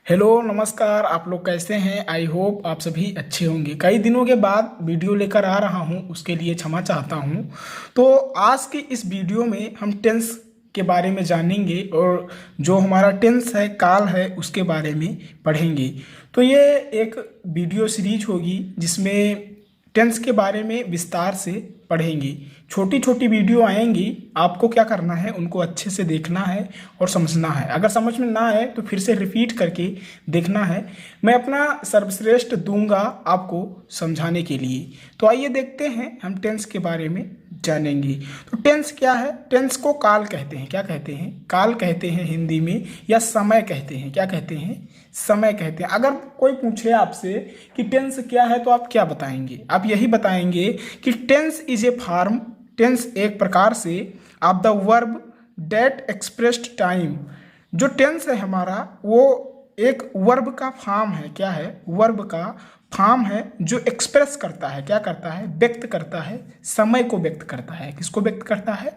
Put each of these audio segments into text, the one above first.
Hello नमस्कार। आप लोग कैसे हैं? आई होप आप सभी अच्छे होंगे। कई दिनों के बाद वीडियो लेकर आ रहा हूं, उसके लिए क्षमा चाहता हूं। तो आज की इस वीडियो में हम टेंस के बारे में जानेंगे और जो हमारा टेंस है, काल है, उसके बारे में पढ़ेंगे। तो ये एक वीडियो सीरीज होगी जिसमें टेंस के बारे में विस्तार से पढ़ेंगे। छोटी छोटी वीडियो आएंगी, आपको क्या करना है, उनको अच्छे से देखना है और समझना है। अगर समझ में ना आए तो फिर से रिपीट करके देखना है। मैं अपना सर्वश्रेष्ठ दूंगा आपको समझाने के लिए। तो आइए देखते हैं, हम टेंस के बारे में जानेंगे। तो टेंस क्या है? टेंस को काल कहते हैं। क्या कहते हैं? काल कहते हैं हिंदी में, या समय कहते हैं। क्या कहते हैं? समय कहते हैं। अगर कोई पूछे आपसे कि टेंस क्या है तो आप क्या बताएंगे? आप यही बताएंगे कि tense is a form. Tense एक प्रकार से of the verb that expressed time. जो टेंस है हमारा, वो एक वर्ब का फॉर्म है। क्या है? वर्ब का फॉर्म है जो एक्सप्रेस करता है। क्या करता है? व्यक्त करता है, समय को व्यक्त करता है। किसको व्यक्त करता है?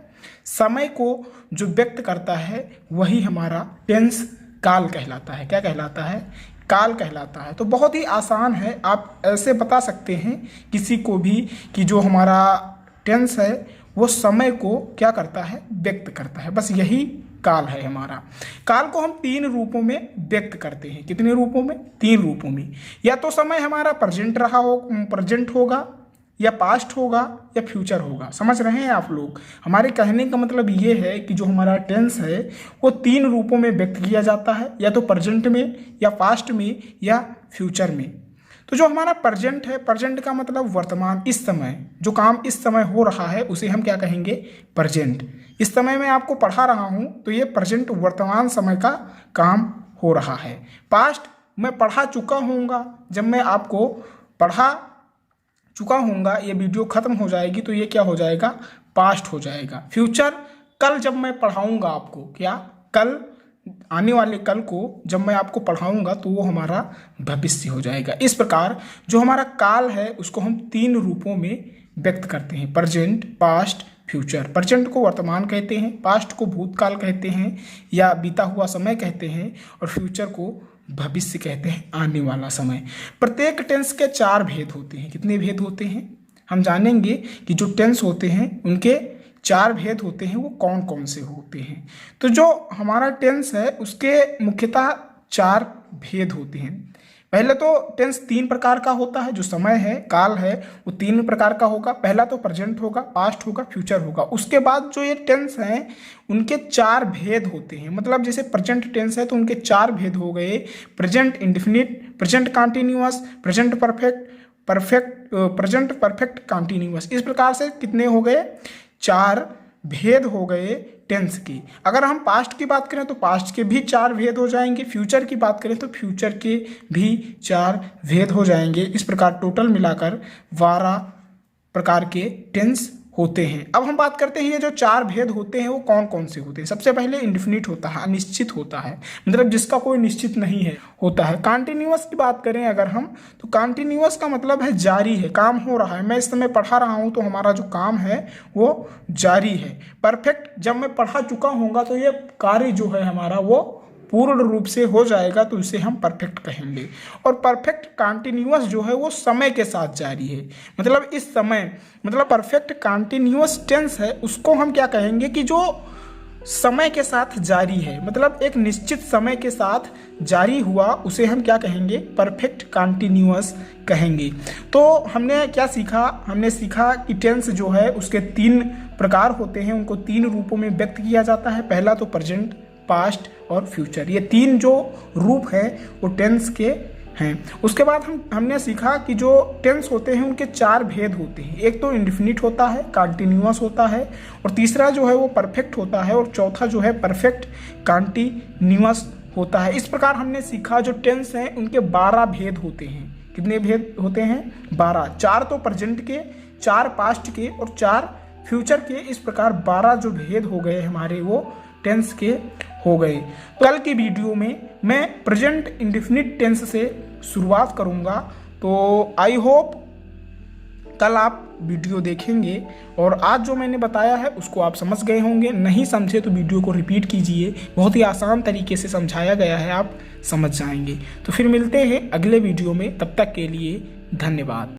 समय को जो व्यक्त करता है वही हमारा टेंस काल कहलाता है। क्या कहलाता है? काल कहलाता है। तो बहुत ही आसान है, आप ऐसे बता सकते हैं किसी को भी कि जो हमारा टेंस है वो समय को क्या करता है? व्यक्त करता है। बस यही काल है हमारा। काल को हम 3 रूपों में व्यक्त करते हैं। कितने रूपों में? 3 रूपों में। या तो समय हमारा प्रेजेंट रहा हो, प्रेजेंट होगा, या पास्ट होगा, या फ्यूचर होगा। समझ रहे हैं आप लोग? हमारे कहने का मतलब ये है कि जो हमारा टेंस है वो 3 रूपों में व्यक्त किया जाता है, या तो प्रेजेंट में, या पास्ट में, या फ्यूचर में। तो जो हमारा प्रेजेंट है, प्रेजेंट का मतलब वर्तमान, इस समय जो काम इस समय हो रहा है उसे हम क्या कहेंगे? प्रेजेंट। इस समय मैं आपको पढ़ा रहा हूँ तो ये प्रेजेंट, वर्तमान समय का काम हो रहा है। पास्ट, मैं पढ़ा चुका हूँगा, जब मैं आपको पढ़ा चुका हूँगा, ये वीडियो खत्म हो जाएगी तो ये क्या हो जाएगा? पास्ट हो जाएगा। फ्यूचर, कल जब मैं पढ़ाऊँगा आपको, क्या? कल, आने वाले कल को जब मैं आपको पढ़ाऊंगा तो वो हमारा भविष्य हो जाएगा। इस प्रकार जो हमारा काल है उसको हम 3 रूपों में व्यक्त करते हैं: प्रेजेंट, पास्ट, फ्यूचर। प्रेजेंट को वर्तमान कहते हैं, पास्ट को भूतकाल कहते हैं या बीता हुआ समय कहते हैं, और फ्यूचर को भविष्य कहते हैं, आने वाला समय। प्रत्येक टेंस के 4 भेद होते हैं। कितने भेद होते हैं? हम जानेंगे कि जो टेंस होते हैं उनके 4 भेद होते हैं, वो कौन कौन से होते हैं। तो जो हमारा टेंस है उसके मुख्यतः 4 भेद होते हैं। पहले तो टेंस 3 प्रकार का होता है। जो समय है, काल है, वो 3 प्रकार का होगा। पहला तो प्रेजेंट होगा, पास्ट होगा, फ्यूचर होगा। उसके बाद जो ये टेंस हैं उनके 4 भेद होते हैं। मतलब जैसे प्रेजेंट टेंस है तो उनके 4 भेद हो गए: present indefinite, present continuous, present perfect, present perfect continuous. इस प्रकार से कितने हो गए? 4 भेद हो गए टेंस की। अगर हम पास्ट की बात करें तो पास्ट के भी 4 भेद हो जाएंगे। फ्यूचर की बात करें तो फ्यूचर के भी 4 भेद हो जाएंगे। इस प्रकार टोटल मिलाकर 12 प्रकार के टेंस होते हैं। अब हम बात करते हैं ये जो 4 भेद होते हैं वो कौन कौन से होते हैं। सबसे पहले इंडेफिनिट होता है, अनिश्चित होता है, मतलब जिसका कोई निश्चित नहीं है, होता है। कंटिन्यूअस की बात करें अगर हम, तो कंटिन्यूअस का मतलब है जारी है, काम हो रहा है। मैं इस समय पढ़ा रहा हूँ तो हमारा जो काम है वो जारी है। परफेक्ट, जब मैं पढ़ा चुका हूँगा तो ये कार्य जो है हमारा वो पूर्ण रूप से हो जाएगा, तो इसे हम परफेक्ट कहेंगे। और परफेक्ट कंटिन्यूअस जो है वो समय के साथ जारी है। मतलब इस समय, मतलब परफेक्ट कंटिन्यूअस टेंस है उसको हम क्या कहेंगे कि जो समय के साथ जारी है, मतलब एक निश्चित समय के साथ जारी हुआ, उसे हम क्या कहेंगे? परफेक्ट कंटिन्यूअस कहेंगे। तो हमने क्या सीखा? हमने सीखा कि टेंस जो है उसके 3 प्रकार होते हैं, उनको 3 रूपों में व्यक्त किया जाता है। पहला तो प्रेजेंट, पास्ट और फ्यूचर। ये 3 जो रूप हैं वो टेंस के हैं। उसके बाद हमने सीखा कि जो टेंस होते हैं उनके 4 भेद होते हैं। एक तो इंडेफिनिट होता है, कंटिन्यूअस होता है, और तीसरा जो है वो परफेक्ट होता है, और चौथा जो है परफेक्ट कंटिन्यूअस होता है। इस प्रकार हमने सीखा जो टेंस हैं उनके 12 भेद होते हैं। कितने भेद होते हैं? 12। 4 तो प्रेजेंट के, 4 पास्ट के और 4 फ्यूचर के। इस प्रकार 12 जो भेद हो गए हमारे वो टेंस के हो गए। तो कल की वीडियो में मैं प्रेजेंट इंडेफिनिट टेंस से शुरुआत करूंगा। तो आई होप कल आप वीडियो देखेंगे और आज जो मैंने बताया है उसको आप समझ गए होंगे। नहीं समझे तो वीडियो को रिपीट कीजिए, बहुत ही आसान तरीके से समझाया गया है, आप समझ जाएंगे। तो फिर मिलते हैं अगले वीडियो में, तब तक के लिए धन्यवाद।